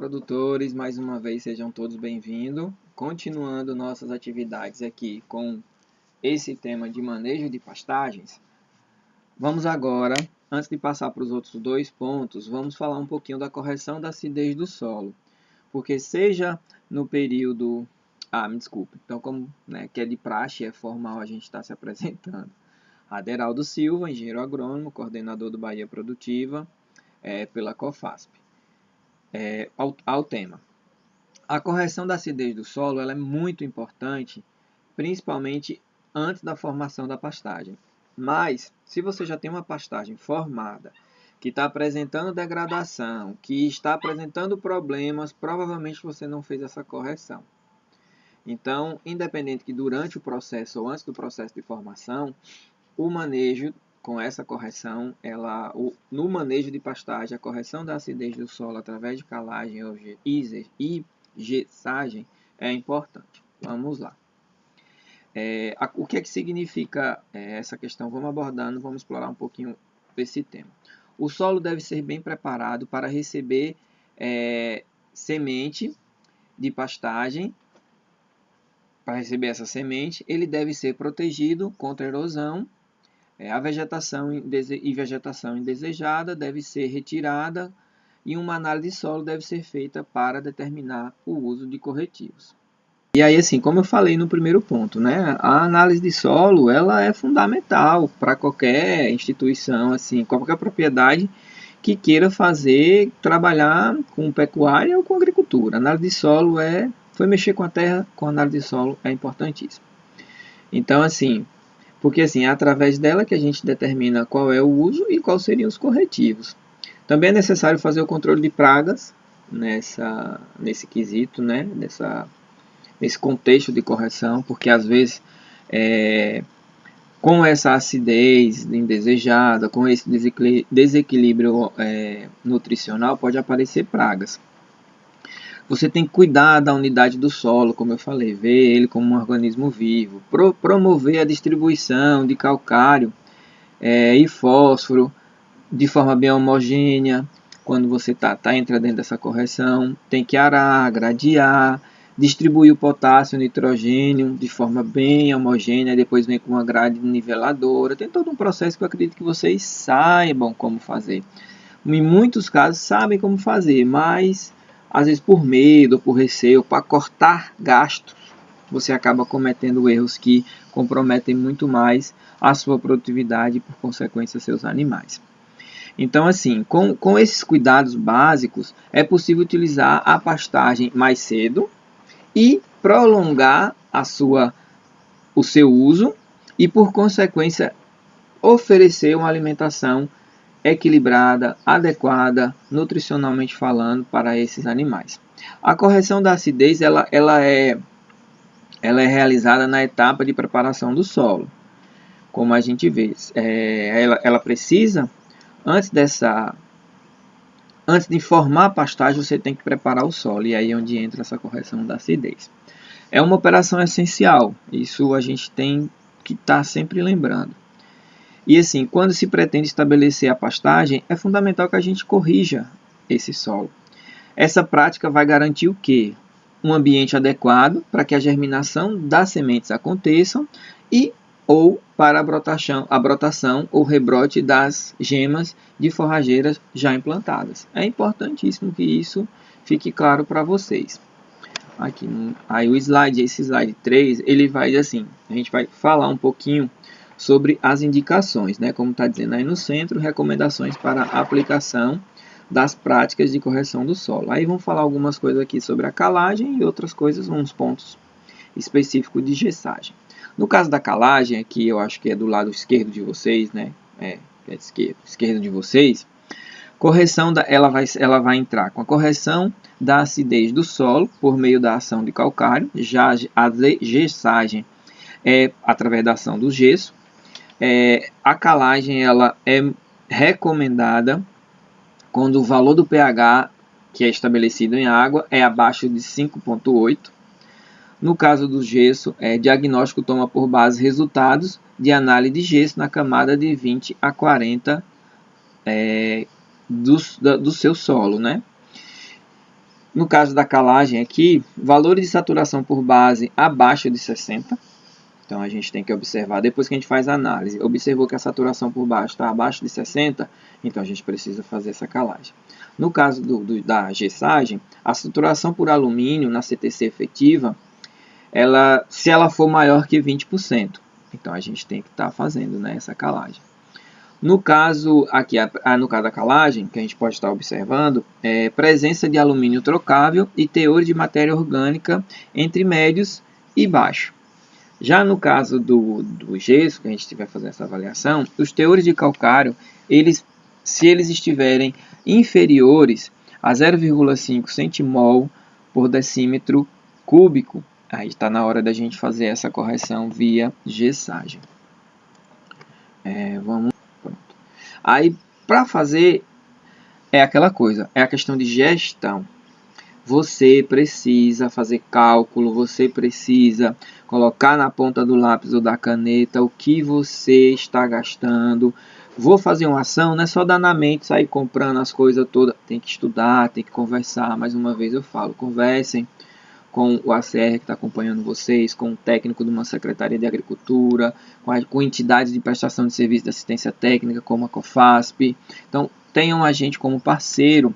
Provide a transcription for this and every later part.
produtores, mais uma vez sejam todos bem-vindos. Continuando nossas atividades aqui com esse tema de manejo de pastagens, vamos agora, antes de passar para os outros dois pontos, vamos falar um pouquinho da correção da acidez do solo. Porque seja no período... me desculpe. Então, como que é de praxe, é formal, a gente está se apresentando. Aderaldo Silva, engenheiro agrônomo, coordenador do Bahia Produtiva, pela COFASP. Ao tema. A correção da acidez do solo ela é muito importante, principalmente antes da formação da pastagem. Mas, se você já tem uma pastagem formada, que está apresentando degradação, que está apresentando problemas, provavelmente você não fez essa correção. Então, independente que durante o processo ou antes do processo de formação, o manejo com essa correção, no manejo de pastagem, a correção da acidez do solo através de calagem e gessagem é importante. Vamos lá. O que é que significa essa questão? Vamos abordando, vamos explorar um pouquinho desse tema. O solo deve ser bem preparado para receber semente de pastagem. Para receber essa semente, ele deve ser protegido contra erosão. A vegetação indesejada deve ser retirada e uma análise de solo deve ser feita para determinar o uso de corretivos. E aí, assim, como eu falei no primeiro ponto, a análise de solo ela é fundamental para qualquer instituição, assim, qualquer propriedade que queira trabalhar com pecuária ou com agricultura. A análise de solo foi mexer com a terra, com a análise de solo é importantíssimo. Então, assim, porque assim, é através dela que a gente determina qual é o uso e quais seriam os corretivos. Também é necessário fazer o controle de pragas nesse quesito, nesse contexto de correção, porque às vezes com essa acidez indesejada, com esse desequilíbrio nutricional, pode aparecer pragas. Você tem que cuidar da unidade do solo, como eu falei, ver ele como um organismo vivo, promover a distribuição de calcário e fósforo de forma bem homogênea. Quando você entra dentro dessa correção, tem que arar, gradear, distribuir o potássio e o nitrogênio de forma bem homogênea, depois vem com uma grade niveladora. Tem todo um processo que eu acredito que vocês saibam como fazer. Em muitos casos sabem como fazer, mas às vezes por medo, por receio, para cortar gastos, você acaba cometendo erros que comprometem muito mais a sua produtividade e, por consequência, seus animais. Então, assim, com esses cuidados básicos, é possível utilizar a pastagem mais cedo e prolongar o seu uso e, por consequência, oferecer uma alimentação equilibrada, adequada, nutricionalmente falando, para esses animais. A correção da acidez ela é realizada na etapa de preparação do solo. Como a gente vê, ela precisa, antes de formar a pastagem, você tem que preparar o solo, e aí é onde entra essa correção da acidez. É uma operação essencial, isso a gente tem que estar sempre lembrando. E assim, quando se pretende estabelecer a pastagem, é fundamental que a gente corrija esse solo. Essa prática vai garantir o quê? Um ambiente adequado para que a germinação das sementes aconteçam ou para a brotação ou rebrote das gemas de forrageiras já implantadas. É importantíssimo que isso fique claro para vocês. Aqui, aí esse slide 3, ele vai assim, a gente vai falar um pouquinho sobre as indicações, como está dizendo aí no centro, recomendações para a aplicação das práticas de correção do solo. Aí vamos falar algumas coisas aqui sobre a calagem e outras coisas, uns pontos específicos de gessagem. No caso da calagem, aqui eu acho que é do lado esquerdo de vocês, esquerdo de vocês, ela vai entrar com a correção da acidez do solo por meio da ação de calcário, já a gessagem é através da ação do gesso. A calagem ela é recomendada quando o valor do pH que é estabelecido em água é abaixo de 5,8. No caso do gesso, diagnóstico toma por base resultados de análise de gesso na camada de 20 a 40 do seu solo, No caso da calagem aqui, valores de saturação por base abaixo de 60. Então a gente tem que observar, depois que a gente faz a análise, observou que a saturação por baixo está abaixo de 60, então a gente precisa fazer essa calagem. No caso da gessagem, a saturação por alumínio na CTC efetiva, se ela for maior que 20%, então a gente tem que estar fazendo, né, essa calagem. No caso aqui, no caso da calagem, que a gente pode estar observando, é presença de alumínio trocável e teor de matéria orgânica entre médios e baixo. Já no caso do gesso, que a gente estiver fazendo essa avaliação, os teores de calcário, se eles estiverem inferiores a 0,5 centimol por decímetro cúbico, aí está na hora da gente fazer essa correção via gessagem. Pronto. Aí, para fazer, é aquela coisa, é a questão de gestão. Você precisa fazer cálculo, você precisa colocar na ponta do lápis ou da caneta o que você está gastando. Vou fazer uma ação, não é só dar na mente, sair comprando as coisas todas. Tem que estudar, tem que conversar. Mais uma vez eu falo, conversem com o ACR que está acompanhando vocês, com o técnico de uma Secretaria de Agricultura, com entidades de prestação de serviço de assistência técnica, como a COFASP. Então, tenham a gente como parceiro.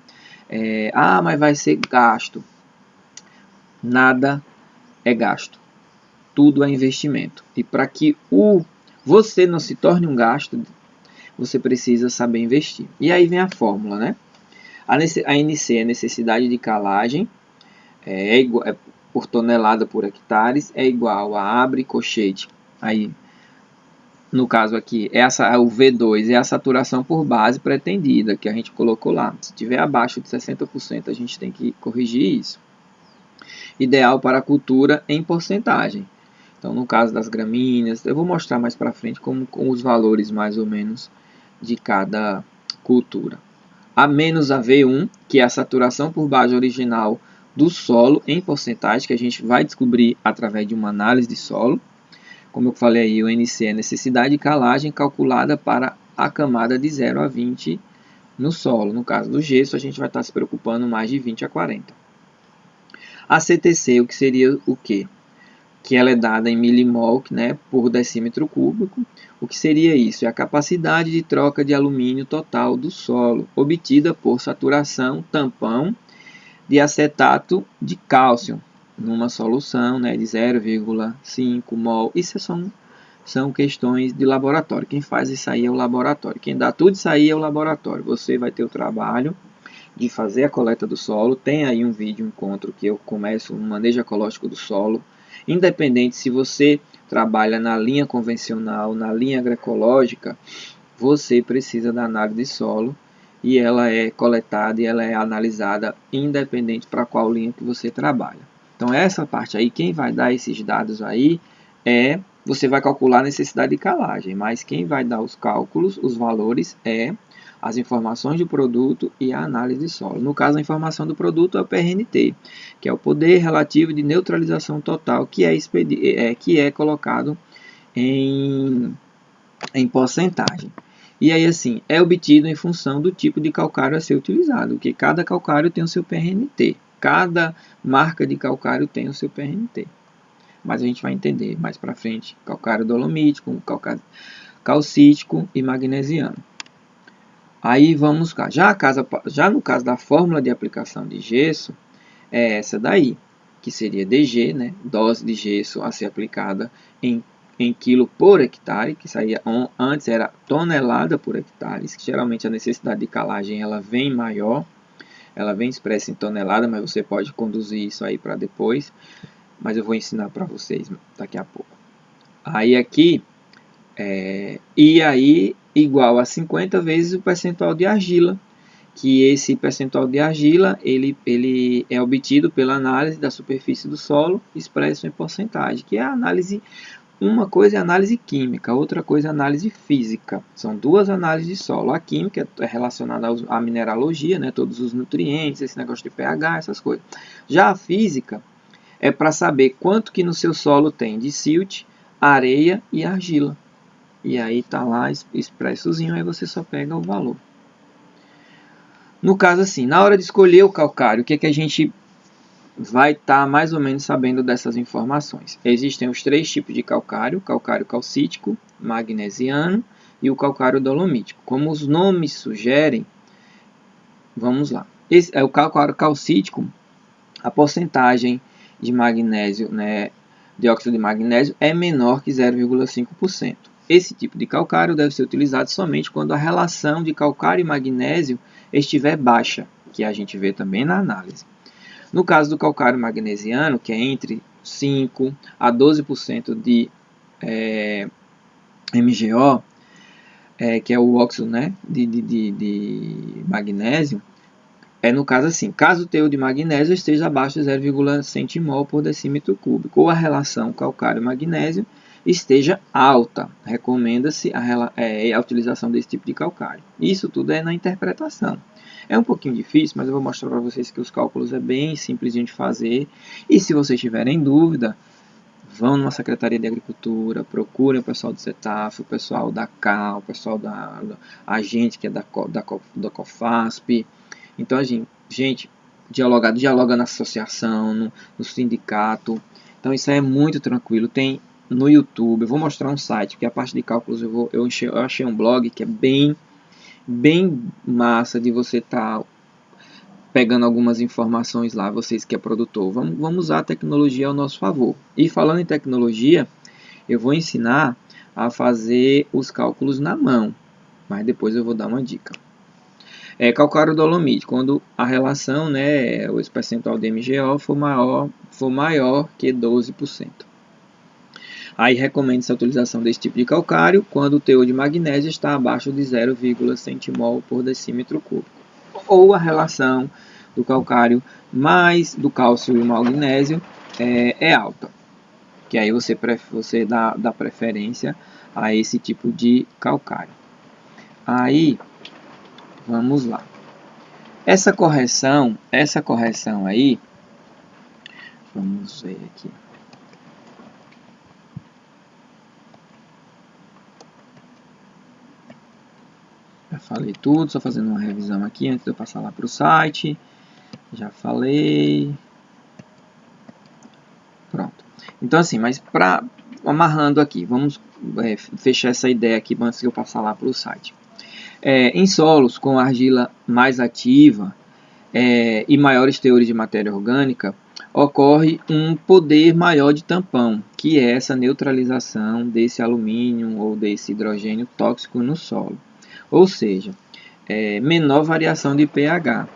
Mas vai ser gasto. Nada é gasto. Tudo é investimento. E para que você não se torne um gasto, você precisa saber investir. E aí vem a fórmula, né? A NC, a necessidade de calagem, por tonelada por hectares, é igual a abre colchete. Aí, no caso aqui, o V2 é a saturação por base pretendida, que a gente colocou lá. Se tiver abaixo de 60%, a gente tem que corrigir isso. Ideal para a cultura em porcentagem. Então, no caso das gramíneas, eu vou mostrar mais para frente com os valores mais ou menos de cada cultura. A menos a V1, que é a saturação por base original do solo em porcentagem, que a gente vai descobrir através de uma análise de solo. Como eu falei aí, o NC é necessidade de calagem calculada para a camada de 0 a 20 no solo. No caso do gesso, a gente vai estar se preocupando mais de 20 a 40. A CTC, o que seria o quê? Que ela é dada em milimol, né, por decímetro cúbico. O que seria isso? É a capacidade de troca de alumínio total do solo, obtida por saturação tampão de acetato de cálcio, numa solução, né, de 0,5 mol. Isso são questões de laboratório. Quem faz isso aí é o laboratório. Quem dá tudo isso aí é o laboratório. Você vai ter o trabalho de fazer a coleta do solo. Tem aí um vídeo, encontro, que eu começo um manejo ecológico do solo. Independente se você trabalha na linha convencional, na linha agroecológica, você precisa da análise de solo. E ela é coletada e ela é analisada independente para qual linha que você trabalha. Então essa parte aí, quem vai dar esses dados aí você vai calcular a necessidade de calagem, mas quem vai dar os cálculos, os valores, as informações do produto e a análise de solo. No caso, a informação do produto é o PRNT, que é o poder relativo de neutralização total, que é colocado em porcentagem. E aí, assim, é obtido em função do tipo de calcário a ser utilizado, porque cada calcário tem o seu PRNT. Cada marca de calcário tem o seu PRNT. Mas a gente vai entender mais para frente. Calcário dolomítico, calcário calcítico e magnesiano. Aí vamos cá. Já no caso da fórmula de aplicação de gesso, é essa daí, que seria DG, né? Dose de gesso a ser aplicada em quilo por hectare, que saía antes era tonelada por hectare, que geralmente a necessidade de calagem ela vem maior, ela vem expressa em tonelada, mas você pode conduzir isso aí para depois, mas eu vou ensinar para vocês daqui a pouco. Aí aqui, e aí igual a 50 vezes o percentual de argila, que esse percentual de argila ele é obtido pela análise da superfície do solo expresso em porcentagem, que é a análise. Uma coisa é análise química, outra coisa é análise física. São duas análises de solo. A química é relacionada à mineralogia, né, todos os nutrientes, esse negócio de pH, essas coisas. Já a física é para saber quanto que no seu solo tem de silt, areia e argila. E aí está lá expressozinho, aí você só pega o valor. No caso assim, na hora de escolher o calcário, o que a gente vai estar mais ou menos sabendo dessas informações. Existem os 3 tipos de calcário: calcário calcítico, magnesiano e o calcário dolomítico. Como os nomes sugerem, vamos lá. Esse é o calcário calcítico. A porcentagem de magnésio, né, dióxido de magnésio, é menor que 0,5%. Esse tipo de calcário deve ser utilizado somente quando a relação de calcário e magnésio estiver baixa, que a gente vê também na análise. No caso do calcário magnesiano, que é entre 5 a 12% de MgO, que é o óxido, né, de magnésio, no caso assim, caso o teor de magnésio esteja abaixo de 0,1 centimol por decímetro cúbico, ou a relação calcário-magnésio esteja alta, recomenda-se a utilização desse tipo de calcário. Isso tudo é na interpretação. É um pouquinho difícil, mas eu vou mostrar para vocês que os cálculos é bem simples de fazer. E se vocês tiverem dúvida, vão numa Secretaria de Agricultura, procurem o pessoal do CETAF, o pessoal da CAL, o pessoal a gente que é da COFASP. Então, a gente dialoga na associação, no sindicato. Então, isso aí é muito tranquilo. Tem no YouTube. Eu vou mostrar um site, porque a parte de cálculos eu achei um blog que é bem massa de você estar pegando algumas informações lá, vocês que é produtor. Vamos usar a tecnologia ao nosso favor. E falando em tecnologia, eu vou ensinar a fazer os cálculos na mão, mas depois eu vou dar uma dica. Calcário dolomite, quando a relação, né, o percentual de MgO for maior que 12%. Aí recomenda-se a utilização desse tipo de calcário quando o teor de magnésio está abaixo de 0,1 centimol por decímetro cúbico. Ou a relação do calcário mais do cálcio e o magnésio é alta. Que aí você dá preferência a esse tipo de calcário. Aí, vamos lá. Essa correção aí, vamos ver aqui. Já falei tudo, só fazendo uma revisão aqui antes de eu passar lá para o site. Já falei. Pronto. Então assim, mas amarrando aqui, vamos fechar essa ideia aqui antes de eu passar lá para o site. Em solos com argila mais ativa e maiores teores de matéria orgânica, ocorre um poder maior de tampão, que é essa neutralização desse alumínio ou desse hidrogênio tóxico no solo. Ou seja, menor variação de pH.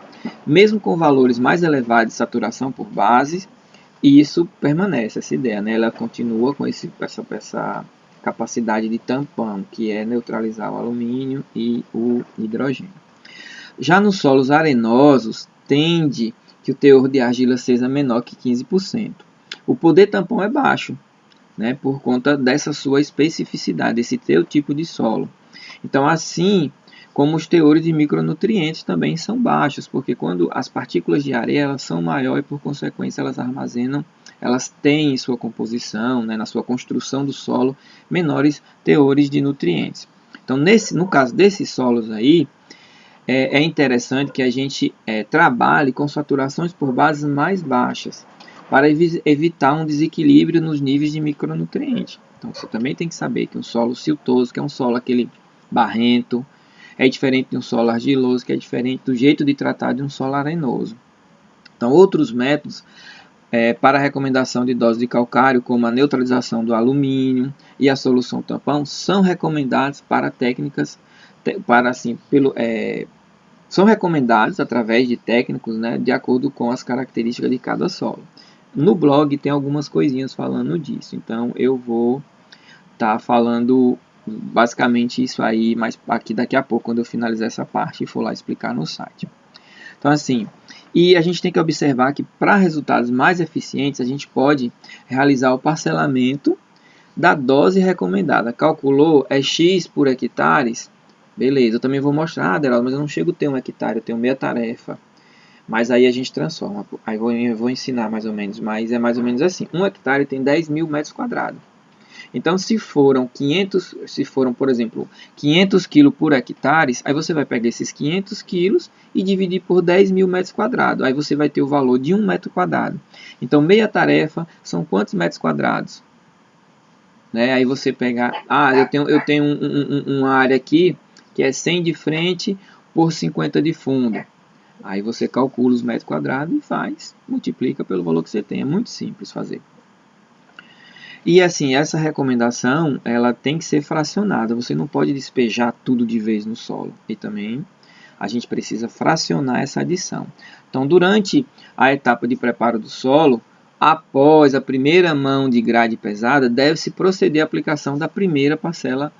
Mesmo com valores mais elevados de saturação por bases, isso permanece, essa ideia, né? Ela continua com essa capacidade de tampão, que é neutralizar o alumínio e o hidrogênio. Já nos solos arenosos, tende que o teor de argila seja menor que 15%. O poder tampão é baixo, né, por conta dessa sua especificidade, desse teu tipo de solo. Então, assim como os teores de micronutrientes também são baixos, porque quando as partículas de areia elas são maiores e, por consequência, elas têm em sua composição, né, na sua construção do solo, menores teores de nutrientes. Então, no caso desses solos aí, é interessante que a gente trabalhe com saturações por bases mais baixas, para evitar um desequilíbrio nos níveis de micronutrientes. Então, você também tem que saber que um solo siltoso, que é um solo aquele barrento, é diferente de um solo argiloso, que é diferente do jeito de tratar de um solo arenoso. Então, outros métodos para a recomendação de dose de calcário, como a neutralização do alumínio e a solução tampão, são recomendados para técnicas, são recomendados através de técnicos, né, de acordo com as características de cada solo. No blog tem algumas coisinhas falando disso, então eu vou estar falando basicamente isso aí, mas aqui daqui a pouco, quando eu finalizar essa parte e for lá explicar no site. Então assim, e a gente tem que observar que para resultados mais eficientes, a gente pode realizar o parcelamento da dose recomendada. Calculou, X por hectares, beleza, eu também vou mostrar, Aderaldo, mas eu não chego a ter 1 hectare, eu tenho meia tarefa. Mas aí a gente transforma, aí eu vou ensinar mais ou menos, mas é mais ou menos assim. 1 hectare tem 10.000 metros quadrados. Então, se foram, por exemplo, 500 kg por hectare, aí você vai pegar esses 500 kg e dividir por 10 mil metros quadrados. Aí você vai ter o valor de 1 metro quadrado. Então, meia tarefa são quantos metros quadrados? Né? Aí você pega, eu tenho uma área aqui que é 100 de frente por 50 de fundo. Aí você calcula os metros quadrados e multiplica pelo valor que você tem. É muito simples fazer. E assim, essa recomendação, ela tem que ser fracionada. Você não pode despejar tudo de vez no solo. E também a gente precisa fracionar essa adição. Então, durante a etapa de preparo do solo, após a primeira mão de grade pesada, deve-se proceder à aplicação da primeira parcela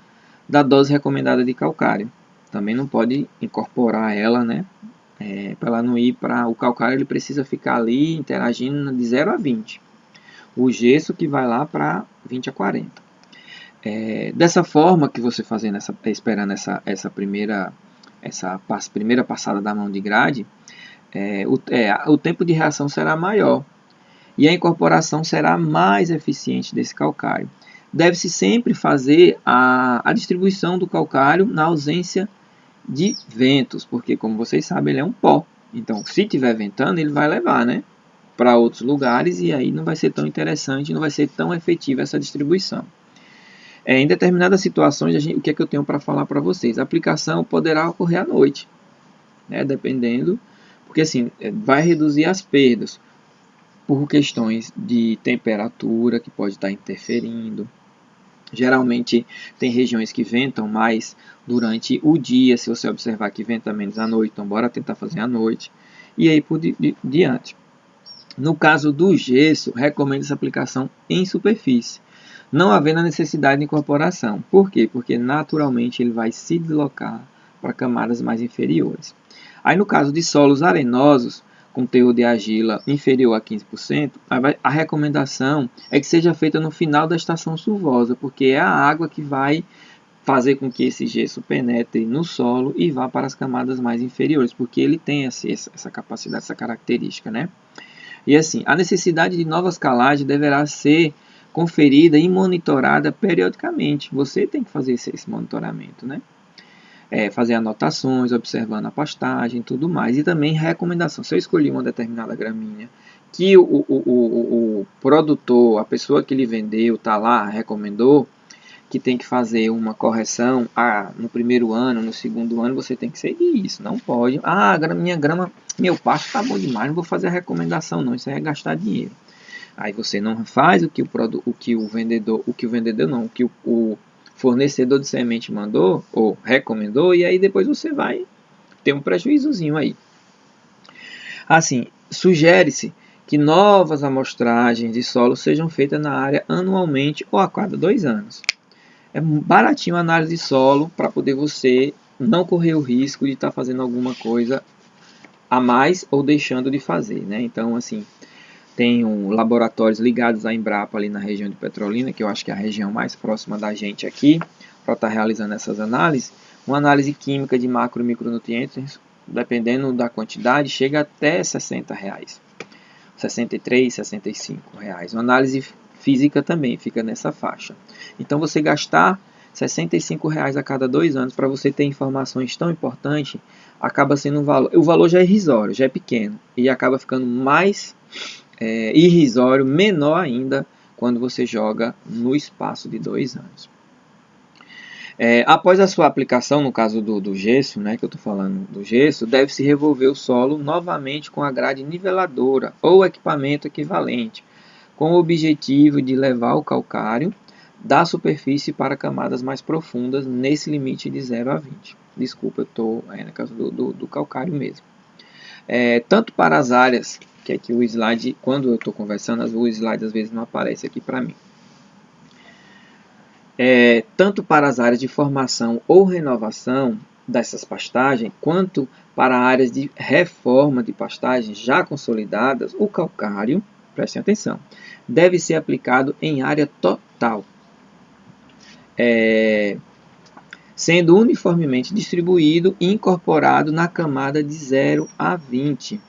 da dose recomendada de calcário. Também não pode incorporar ela, né? Para ela não ir para o calcário, ele precisa ficar ali interagindo de 0 a 20. O gesso que vai lá para 20 a 40. Dessa forma que você fazendo esperando essa primeira passada da mão de grade, o tempo de reação será maior e a incorporação será mais eficiente desse calcário. Deve-se sempre fazer a distribuição do calcário na ausência de ventos, porque como vocês sabem, ele é um pó. Então, se estiver ventando, ele vai levar, né, para outros lugares e aí não vai ser tão interessante, não vai ser tão efetiva essa distribuição. Em determinadas situações, o que é que eu tenho para falar para vocês? A aplicação poderá ocorrer à noite, né, dependendo, porque assim, vai reduzir as perdas por questões de temperatura que pode estar interferindo. Geralmente tem regiões que ventam mais durante o dia, se você observar que venta menos à noite, então bora tentar fazer à noite, e aí por diante. No caso do gesso, recomendo essa aplicação em superfície, não havendo a necessidade de incorporação. Por quê? Porque naturalmente ele vai se deslocar para camadas mais inferiores. Aí no caso de solos arenosos, com teor de argila inferior a 15%, a recomendação é que seja feita no final da estação chuvosa, porque é a água que vai fazer com que esse gesso penetre no solo e vá para as camadas mais inferiores, porque ele tem essa capacidade, essa característica, né? E assim, a necessidade de novas calagens deverá ser conferida e monitorada periodicamente. Você tem que fazer esse monitoramento, né? Fazer anotações, observando a pastagem e tudo mais. E também recomendação. Se eu escolhi uma determinada gramínea que o produtor, a pessoa que lhe vendeu, está lá, recomendou, que tem que fazer uma correção no primeiro ano, no segundo ano, você tem que seguir isso. Não pode. Meu pasto está bom demais, não vou fazer a recomendação não. Isso aí é gastar dinheiro. Aí você não faz o que o fornecedor de semente mandou ou recomendou, e aí depois você vai ter um prejuízozinho aí. Assim, sugere-se que novas amostragens de solo sejam feitas na área anualmente ou a cada 2 anos. É baratinho a análise de solo para poder você não correr o risco de estar fazendo alguma coisa a mais ou deixando de fazer, né? Então, assim, tem laboratórios ligados à Embrapa ali na região de Petrolina, que eu acho que é a região mais próxima da gente aqui, para estar realizando essas análises. Uma análise química de macro e micronutrientes, dependendo da quantidade, chega até R$60, R$63, R$65. Uma análise física também fica nessa faixa. Então você gastar R$65 a cada 2 anos para você ter informações tão importantes, acaba sendo um valor. O valor já é irrisório, já é pequeno, e acaba ficando mais irrisório, menor ainda, quando você joga no espaço de 2 anos. Após a sua aplicação, no caso do gesso, né, que eu estou falando do gesso, deve-se revolver o solo novamente com a grade niveladora ou equipamento equivalente, com o objetivo de levar o calcário da superfície para camadas mais profundas nesse limite de 0 a 20. Desculpa, eu estou no caso do calcário mesmo. Tanto para as áreas, que aqui o slide, quando eu estou conversando, o slide às vezes não aparece aqui para mim. Tanto para as áreas de formação ou renovação dessas pastagens, quanto para áreas de reforma de pastagens já consolidadas, o calcário, prestem atenção, deve ser aplicado em área total, sendo uniformemente distribuído e incorporado na camada de 0 a 20.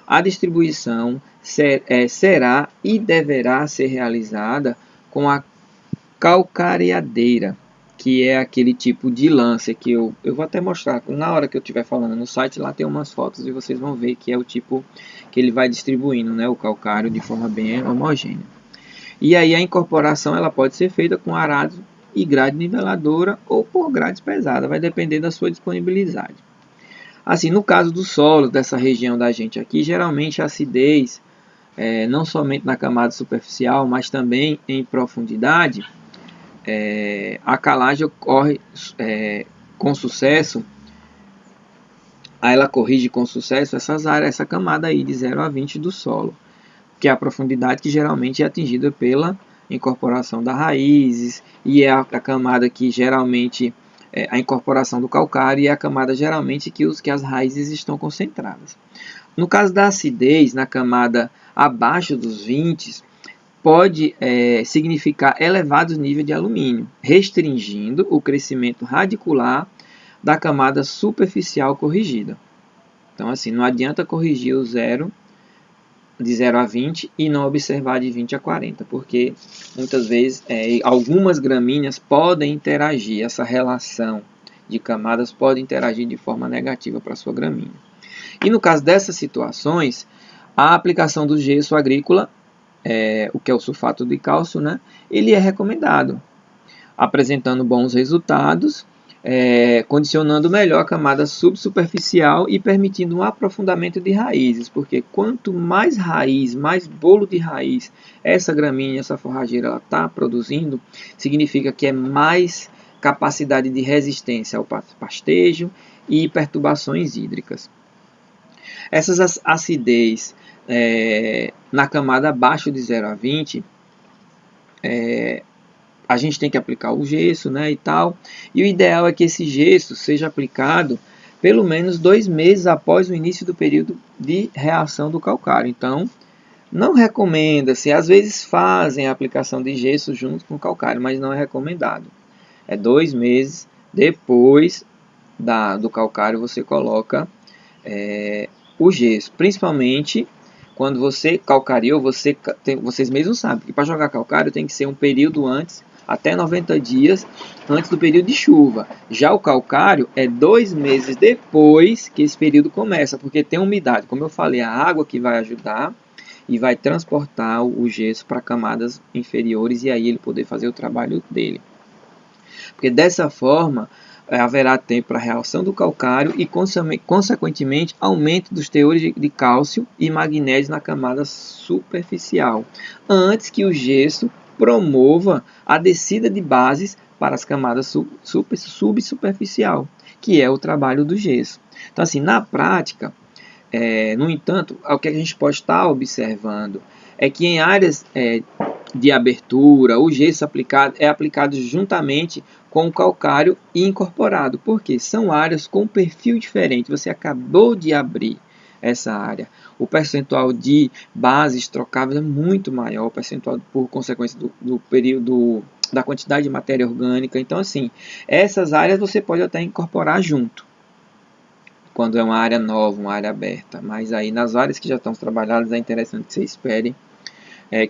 A distribuição será e deverá ser realizada com a calcareadeira, que é aquele tipo de lance que eu vou até mostrar na hora que eu estiver falando no site. Lá tem umas fotos e vocês vão ver que é o tipo que ele vai distribuindo, né, o calcário de forma bem homogênea. E aí a incorporação ela pode ser feita com arado e grade niveladora ou por grades pesadas, vai depender da sua disponibilidade. Assim, no caso do solo dessa região da gente aqui, geralmente a acidez, não somente na camada superficial, mas também em profundidade, a calagem ocorre com sucesso, ela corrige com sucesso essas áreas, essa camada aí de 0 a 20 do solo, que é a profundidade que geralmente é atingida pela incorporação das raízes, e é a camada que geralmente a incorporação do calcário, e é a camada geralmente que as raízes estão concentradas. No caso da acidez, na camada abaixo dos 20, pode significar elevados níveis de alumínio, restringindo o crescimento radicular da camada superficial corrigida. Então, assim, não adianta corrigir o de 0 a 20 e não observar de 20 a 40, porque muitas vezes algumas gramíneas podem interagir, essa relação de camadas pode interagir de forma negativa para a sua gramínea. E no caso dessas situações, a aplicação do gesso agrícola, o que é o sulfato de cálcio, né, ele é recomendado, apresentando bons resultados, condicionando melhor a camada subsuperficial e permitindo um aprofundamento de raízes, porque quanto mais raiz, mais bolo de raiz essa gramínea, essa forrageira está produzindo, significa que é mais capacidade de resistência ao pastejo e perturbações hídricas. Essas acidez na camada abaixo de 0 a 20, a gente tem que aplicar o gesso, né, e tal. E o ideal é que esse gesso seja aplicado pelo menos 2 meses após o início do período de reação do calcário. Então, não recomenda-se, às vezes fazem a aplicação de gesso junto com o calcário, mas não é recomendado. É 2 meses depois do calcário você coloca o gesso, principalmente quando você calcareou, vocês mesmos sabem que para jogar calcário tem que ser um período antes, até 90 dias antes do período de chuva. Já o calcário é 2 meses depois que esse período começa, porque tem umidade. Como eu falei, a água que vai ajudar e vai transportar o gesso para camadas inferiores e aí ele poder fazer o trabalho dele. Porque dessa forma haverá tempo para a reação do calcário e, consequentemente, aumento dos teores de cálcio e magnésio na camada superficial, antes que o gesso promova a descida de bases para as camadas subsuperficial, que é o trabalho do gesso. Então, assim, na prática, no entanto, o que a gente pode estar observando é que em áreas de abertura, o gesso é aplicado juntamente com o calcário e incorporado, porque são áreas com perfil diferente. Você acabou de abrir essa área. O percentual de bases trocáveis é muito maior, o percentual por consequência do período da quantidade de matéria orgânica. Então, assim, essas áreas você pode até incorporar junto, quando é uma área nova, uma área aberta. Mas aí nas áreas que já estão trabalhadas é interessante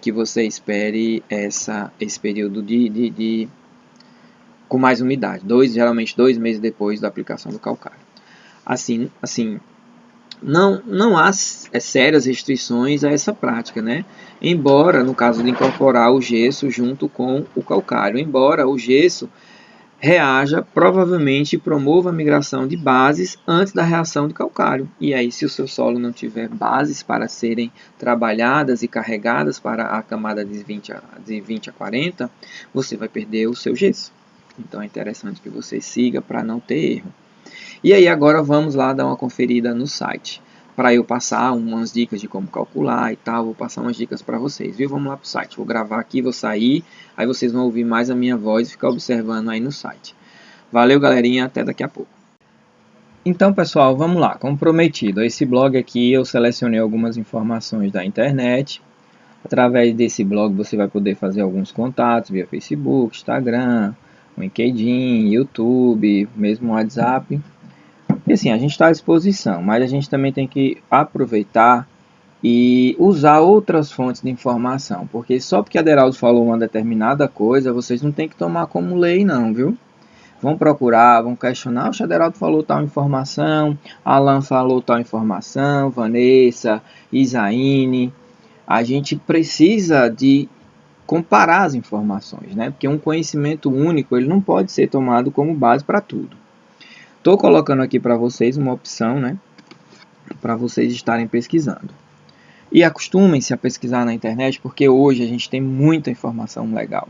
que você espere esse período com mais umidade, geralmente 2 meses depois da aplicação do calcário. Assim, não há sérias restrições a essa prática, né? Embora, no caso de incorporar o gesso junto com o calcário, embora o gesso reaja, provavelmente promova a migração de bases antes da reação de calcário. E aí, se o seu solo não tiver bases para serem trabalhadas e carregadas para a camada de 20 a 40, você vai perder o seu gesso. Então é interessante que você siga para não ter erro. E aí agora vamos lá dar uma conferida no site, para eu passar umas dicas de como calcular e tal. Vou passar umas dicas para vocês, viu? Vamos lá para o site. Vou gravar aqui, vou sair, aí vocês vão ouvir mais a minha voz e ficar observando aí no site. Valeu, galerinha, até daqui a pouco. Então, pessoal, vamos lá. Como prometido, esse blog aqui eu selecionei algumas informações da internet. Através desse blog você vai poder fazer alguns contatos via Facebook, Instagram, LinkedIn, YouTube, mesmo WhatsApp. E assim, a gente está à disposição, mas a gente também tem que aproveitar e usar outras fontes de informação, porque só porque a Deraldo falou uma determinada coisa, vocês não tem que tomar como lei não, viu? Vão procurar, vão questionar, o Deraldo falou tal informação, Alan falou tal informação, Vanessa, Isaine. A gente precisa de comparar as informações, né? Porque um conhecimento único, ele não pode ser tomado como base para tudo. Estou colocando aqui para vocês uma opção, né? Para vocês estarem pesquisando. E acostumem-se a pesquisar na internet, porque hoje a gente tem muita informação legal.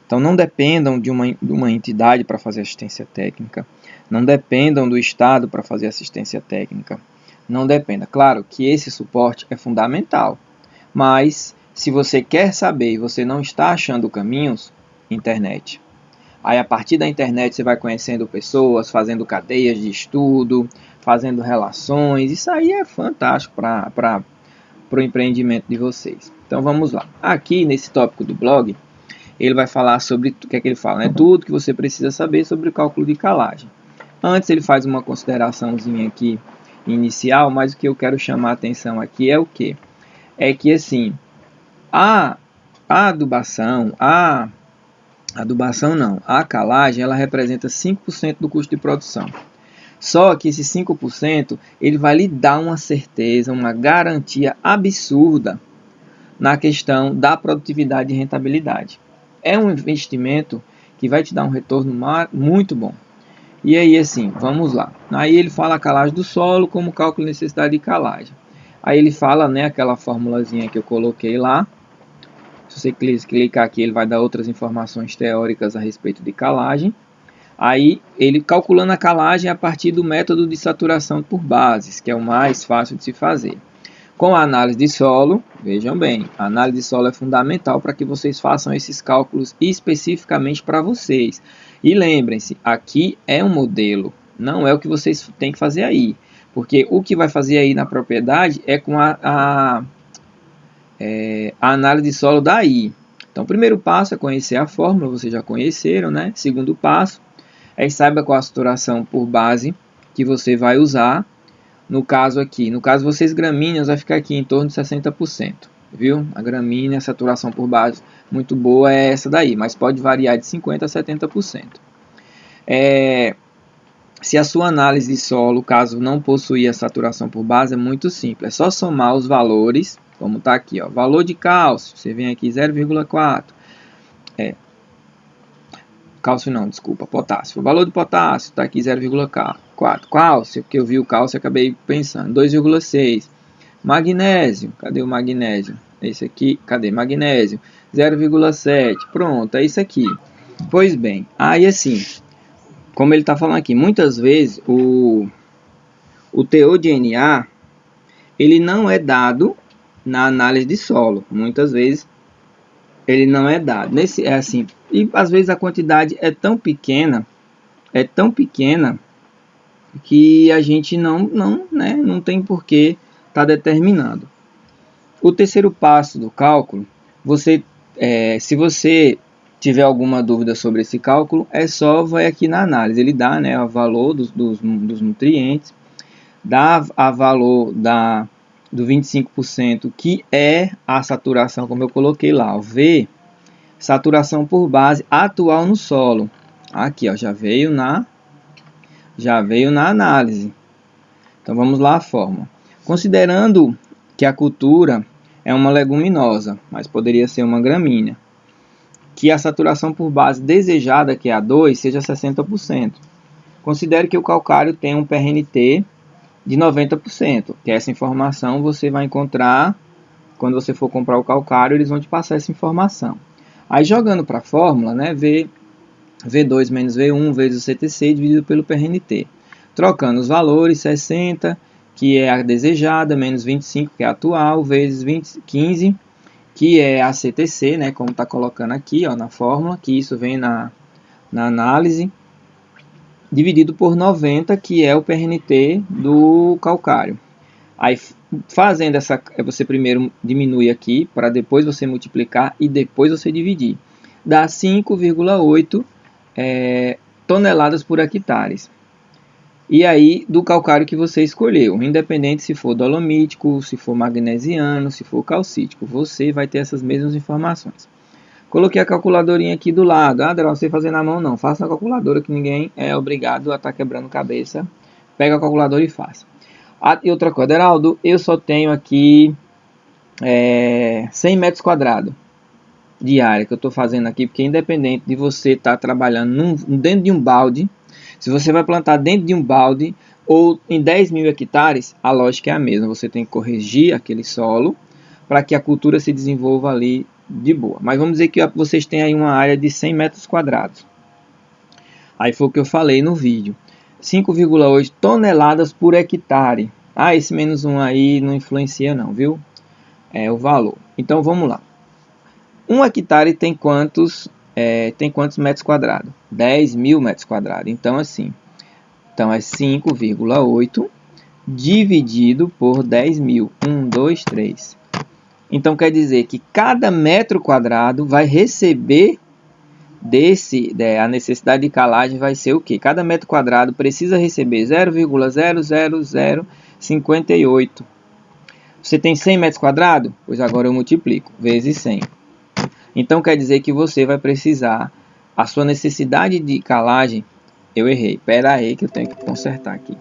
Então não dependam de uma entidade para fazer assistência técnica, não dependam do Estado para fazer assistência técnica, não dependa. Claro que esse suporte é fundamental, mas se você quer saber e você não está achando caminhos, internet. Aí a partir da internet você vai conhecendo pessoas, fazendo cadeias de estudo, fazendo relações, isso aí é fantástico para o empreendimento de vocês. Então vamos lá. Aqui nesse tópico do blog, ele vai falar sobre o que é que ele fala, né? Tudo que você precisa saber sobre o cálculo de calagem. Antes ele faz uma consideraçãozinha aqui inicial, mas o que eu quero chamar a atenção aqui é o quê? É que assim, a calagem, ela representa 5% do custo de produção. Só que esse 5%, ele vai lhe dar uma certeza, uma garantia absurda na questão da produtividade e rentabilidade. É um investimento que vai te dar um retorno muito bom. E aí, assim, vamos lá. Aí ele fala a calagem do solo como cálculo de necessidade de calagem. Aí ele fala, né, aquela formulazinha que eu coloquei lá. Se você clicar aqui, ele vai dar outras informações teóricas a respeito de calagem. Aí, ele calculando a calagem a partir do método de saturação por bases, que é o mais fácil de se fazer. Com a análise de solo, vejam bem, a análise de solo é fundamental para que vocês façam esses cálculos especificamente para vocês. E lembrem-se, aqui é um modelo, não é o que vocês têm que fazer aí. Porque o que vai fazer aí na propriedade é com a análise de solo daí. Então, o primeiro passo é conhecer a fórmula, vocês já conheceram, né? Segundo passo é saiba qual a saturação por base que você vai usar. No caso aqui, vocês gramíneas vai ficar aqui em torno de 60%, viu? A gramínea, a saturação por base muito boa é essa daí, mas pode variar de 50% a 70%. Se a sua análise de solo, caso não possuir a saturação por base, é muito simples. É só somar os valores, como está aqui, ó, valor de cálcio, você vem aqui 0,4. Cálcio não, desculpa, potássio. O valor do potássio está aqui 0,4. Cálcio, porque eu vi o cálcio e acabei pensando, 2,6. Magnésio, cadê o magnésio? Esse aqui, cadê? Magnésio, 0,7. Pronto, é isso aqui. Pois bem, aí assim, como ele está falando aqui, muitas vezes o teor de Na, ele não é dado na análise de solo. Muitas vezes ele não é dado. É assim, e às vezes a quantidade é tão pequena que a gente não tem por que estar determinando. O terceiro passo do cálculo, se você tiver alguma dúvida sobre esse cálculo, é só vai aqui na análise. Ele dá, né, o valor dos nutrientes, dá a valor do 25%, que é a saturação, como eu coloquei lá, ó, V, saturação por base atual no solo. Aqui, ó, já veio na análise. Então vamos lá a fórmula. Considerando que a cultura é uma leguminosa, mas poderia ser uma gramínea, que a saturação por base desejada, que é a 2, seja 60%. Considere que o calcário tem um PRNT de 90%, que essa informação você vai encontrar quando você for comprar o calcário, eles vão te passar essa informação. Aí jogando para a fórmula, né, V2 menos V1 vezes o CTC dividido pelo PRNT. Trocando os valores, 60, que é a desejada, menos 25, que é a atual, vezes 15, que é a CTC, né, como está colocando aqui, ó, na fórmula, que isso vem na análise, dividido por 90, que é o PRNT do calcário. Aí, fazendo você primeiro diminui aqui, para depois você multiplicar e depois você dividir. Dá 5,8 toneladas por hectare. E aí, do calcário que você escolheu, independente se for dolomítico, se for magnesiano, se for calcítico, você vai ter essas mesmas informações. Coloquei a calculadorinha aqui do lado. Ah, Adriano, você fazer na mão não. Faça na calculadora que ninguém é obrigado a estar quebrando cabeça. Pega a calculadora e faça. Ah, e outra coisa, Heraldo, eu só tenho aqui 100 metros quadrados de área que eu estou fazendo aqui, porque independente de você estar trabalhando dentro de um balde, se você vai plantar dentro de um balde ou em 10 mil hectares, a lógica é a mesma. Você tem que corrigir aquele solo para que a cultura se desenvolva ali de boa. Mas vamos dizer que vocês têm aí uma área de 100 metros quadrados. Aí foi o que eu falei no vídeo. 5,8 toneladas por hectare. Ah, esse menos 1 aí não influencia não, viu? É o valor. Então vamos lá. 1 hectare tem quantos metros quadrados? 10 mil metros quadrados. Então assim, é 5,8 dividido por 10 mil. 1, 2, 3. Então quer dizer que cada metro quadrado vai receber a necessidade de calagem vai ser o que? Cada metro quadrado precisa receber 0,00058. Você tem 100 metros quadrados? Pois agora eu multiplico, vezes 100. Então quer dizer que você vai precisar, a sua necessidade de calagem, eu errei, pera aí que eu tenho que consertar aqui.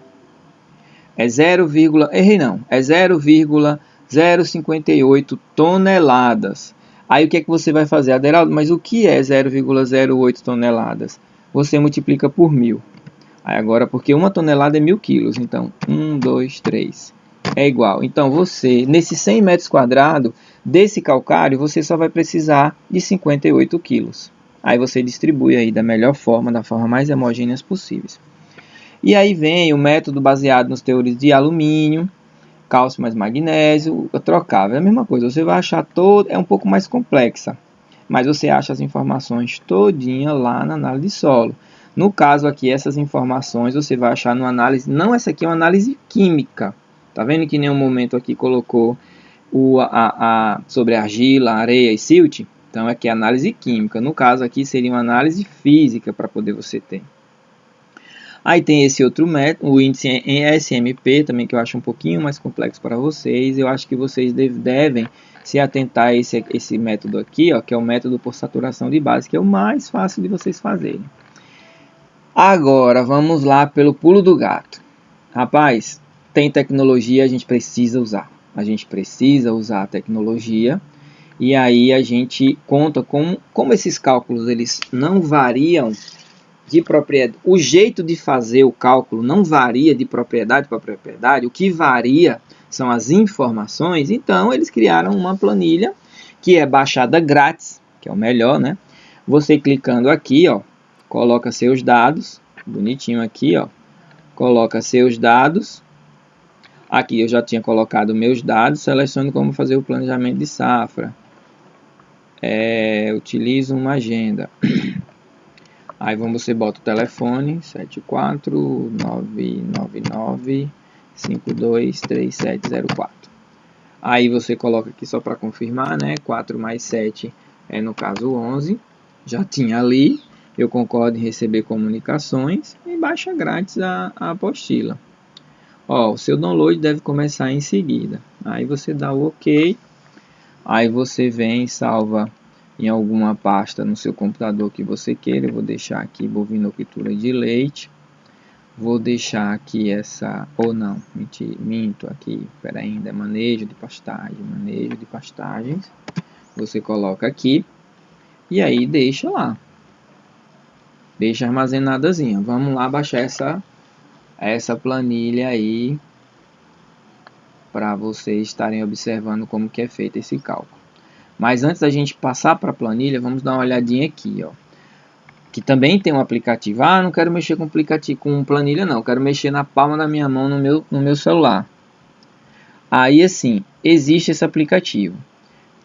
É 0,058 toneladas. Aí o que é que você vai fazer, Aderaldo? Mas o que é 0,08 toneladas? Você multiplica por 1000. Aí agora, porque uma tonelada é 1000 quilos. Então, 1, 2, 3. É igual. Então, você, nesses 100 metros quadrados desse calcário, você só vai precisar de 58 quilos. Aí você distribui aí da melhor forma, da forma mais homogênea possíveis. E aí vem o método baseado nos teores de alumínio, cálcio mais magnésio, trocável. É a mesma coisa, você vai achar é um pouco mais complexa, mas você acha as informações todinha lá na análise de solo. No caso aqui, essas informações você vai achar no análise, não essa aqui é uma análise química. Tá vendo que em nenhum momento aqui colocou sobre argila, areia e silt? Então aqui é análise química. No caso aqui seria uma análise física para poder você ter. Aí tem esse outro método, o índice em SMP, também que eu acho um pouquinho mais complexo para vocês. Eu acho que vocês devem se atentar a esse método aqui, ó, que é o método por saturação de base, que é o mais fácil de vocês fazerem. Agora, vamos lá pelo pulo do gato. Rapaz, tem tecnologia, a gente precisa usar. A gente precisa usar a tecnologia. E aí a gente conta como esses cálculos eles não variam de propriedade. O jeito de fazer o cálculo não varia de propriedade para propriedade. O que varia são as informações. Então, eles criaram uma planilha que é baixada grátis, que é o melhor, né? Você clicando aqui, ó, coloca seus dados, bonitinho aqui, ó, coloca seus dados. Aqui eu já tinha colocado meus dados, seleciono como fazer o planejamento de safra. Utilizo uma agenda. Aí você bota o telefone 74999523704. Aí você coloca aqui só para confirmar, né? 4 mais 7 é no caso 11. Já tinha ali. Eu concordo em receber comunicações e baixa grátis a apostila. Ó, o seu download deve começar em seguida. Aí você dá o OK. Aí você vem e salva em alguma pasta no seu computador que você queira. Eu vou deixar aqui bovinocultura de leite. Vou deixar aqui essa, ou não, minto aqui, peraí, ainda é manejo de pastagens. Você coloca aqui e aí deixa lá. Deixa armazenadazinha. Vamos lá baixar essa planilha aí para vocês estarem observando como que é feito esse cálculo. Mas antes da gente passar para a planilha, vamos dar uma olhadinha aqui, ó. Que também tem um aplicativo. Ah, não quero mexer com aplicativo, com planilha não. Quero mexer na palma da minha mão no meu celular. Aí assim, existe esse aplicativo.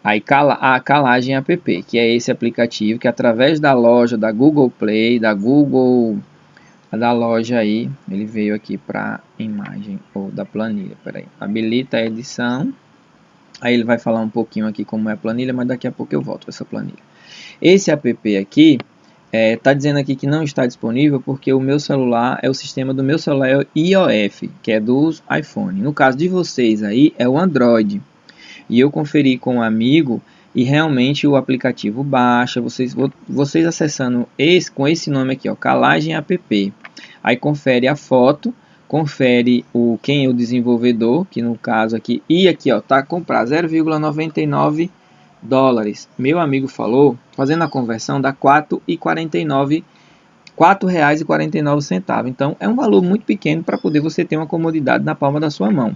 Aí a Calagem App, que é esse aplicativo que através da loja da Google Play, da loja aí, ele veio aqui para imagem ou da planilha. Peraí, habilita a edição. Aí ele vai falar um pouquinho aqui como é a planilha, mas daqui a pouco eu volto para essa planilha. Esse app aqui, Tá dizendo aqui que não está disponível porque o meu celular o sistema do meu celular é o iOS, que é dos iPhone. No caso de vocês aí é o Android. E eu conferi com um amigo e realmente o aplicativo baixa. Vocês acessando com esse nome aqui, ó, Calagem App. Aí confere a foto, confere quem é o desenvolvedor, que no caso aqui, e aqui ó, tá comprar 0,99 dólares. Meu amigo falou, fazendo a conversão dá R$4,49. Então é um valor muito pequeno para poder você ter uma comodidade na palma da sua mão.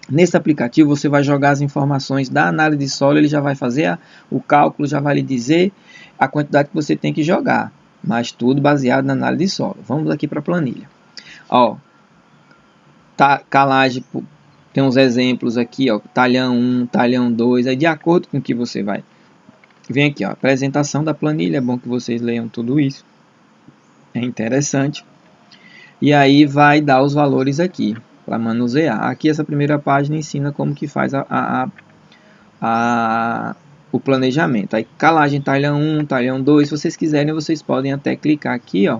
Nesse aplicativo você vai jogar as informações da análise de solo, ele já vai fazer o cálculo, já vai lhe dizer a quantidade que você tem que jogar, mas tudo baseado na análise de solo. Vamos aqui para a planilha. Ó, calagem, tem uns exemplos aqui, ó, talhão 1, talhão 2, aí de acordo com o que você vai. Vem aqui, ó, apresentação da planilha, é bom que vocês leiam tudo isso. É interessante. E aí vai dar os valores aqui para manusear. Aqui essa primeira página ensina como que faz o planejamento. Aí calagem talhão 1, talhão 2, se vocês quiserem vocês podem até clicar aqui, ó,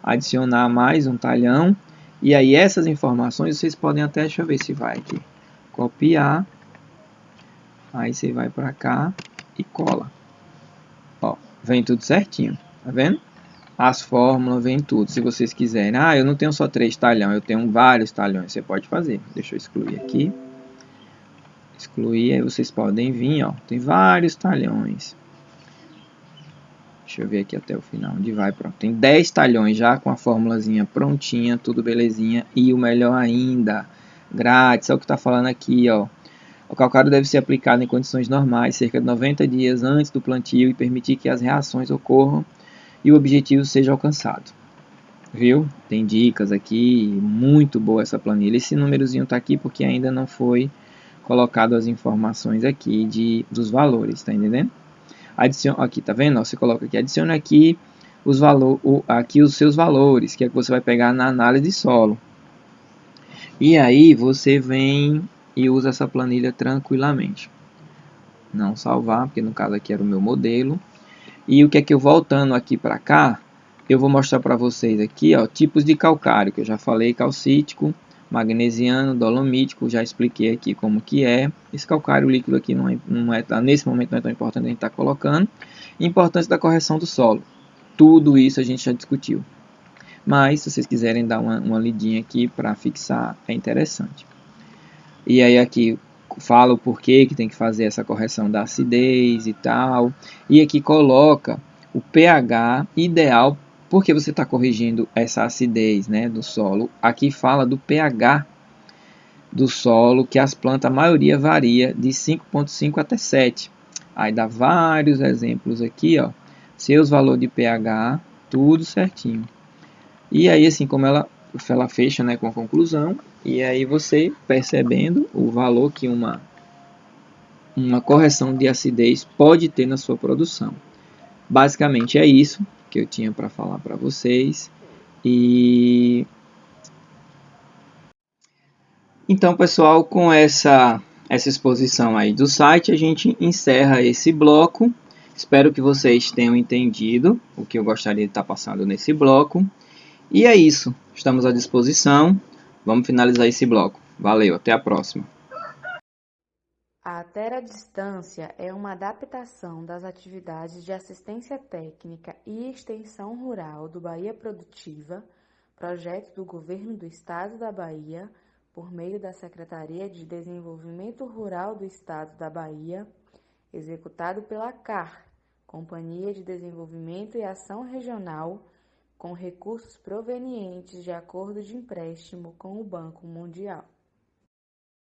adicionar mais um talhão, e aí essas informações vocês podem até, deixa eu ver se vai aqui, copiar, aí você vai para cá e cola, ó, vem tudo certinho, tá vendo? As fórmulas, vem tudo, se vocês quiserem, eu não tenho só 3 talhões, eu tenho vários talhões, você pode fazer, deixa eu excluir aqui, excluir, aí vocês podem vir, ó, tem vários talhões. Deixa eu ver aqui até o final, onde vai, pronto. Tem 10 talhões já com a formulazinha prontinha, tudo belezinha. E o melhor ainda, grátis, é o que está falando aqui, ó. O calcário deve ser aplicado em condições normais, cerca de 90 dias antes do plantio e permitir que as reações ocorram e o objetivo seja alcançado. Viu? Tem dicas aqui, muito boa essa planilha. Esse númerozinho está aqui porque ainda não foi colocado as informações aqui dos valores, tá entendendo? Adiciona, aqui, tá vendo? Você coloca aqui, adiciona aqui aqui os seus valores, que é que você vai pegar na análise de solo. E aí você vem e usa essa planilha tranquilamente. Não salvar, porque no caso aqui era o meu modelo. E o que é que eu voltando aqui para cá, eu vou mostrar para vocês aqui, ó, tipos de calcário, que eu já falei, calcítico, magnesiano, dolomítico, já expliquei aqui como que é. Esse calcário líquido aqui nesse momento não é tão importante a gente estar colocando. Importância da correção do solo. Tudo isso a gente já discutiu. Mas, se vocês quiserem dar uma lidinha aqui para fixar, é interessante. E aí aqui fala o porquê que tem que fazer essa correção da acidez e tal. E aqui coloca o pH ideal, porque você está corrigindo essa acidez, né, do solo. Aqui fala do pH do solo, que as plantas, a maioria varia de 5,5 até 7. Aí dá vários exemplos aqui, ó. Seus valores de pH, tudo certinho. E aí, assim, como ela fecha, né, com a conclusão, e aí você percebendo o valor que uma correção de acidez pode ter na sua produção. Basicamente é isso que eu tinha para falar para vocês. E então, pessoal, com essa exposição aí do site, a gente encerra esse bloco. Espero que vocês tenham entendido o que eu gostaria de estar passando nesse bloco. E é isso. Estamos à disposição. Vamos finalizar esse bloco. Valeu, até a próxima. A Terra-Distância é uma adaptação das atividades de assistência técnica e extensão rural do Bahia Produtiva, projeto do Governo do Estado da Bahia, por meio da Secretaria de Desenvolvimento Rural do Estado da Bahia, executado pela CAR, Companhia de Desenvolvimento e Ação Regional, com recursos provenientes de acordo de empréstimo com o Banco Mundial.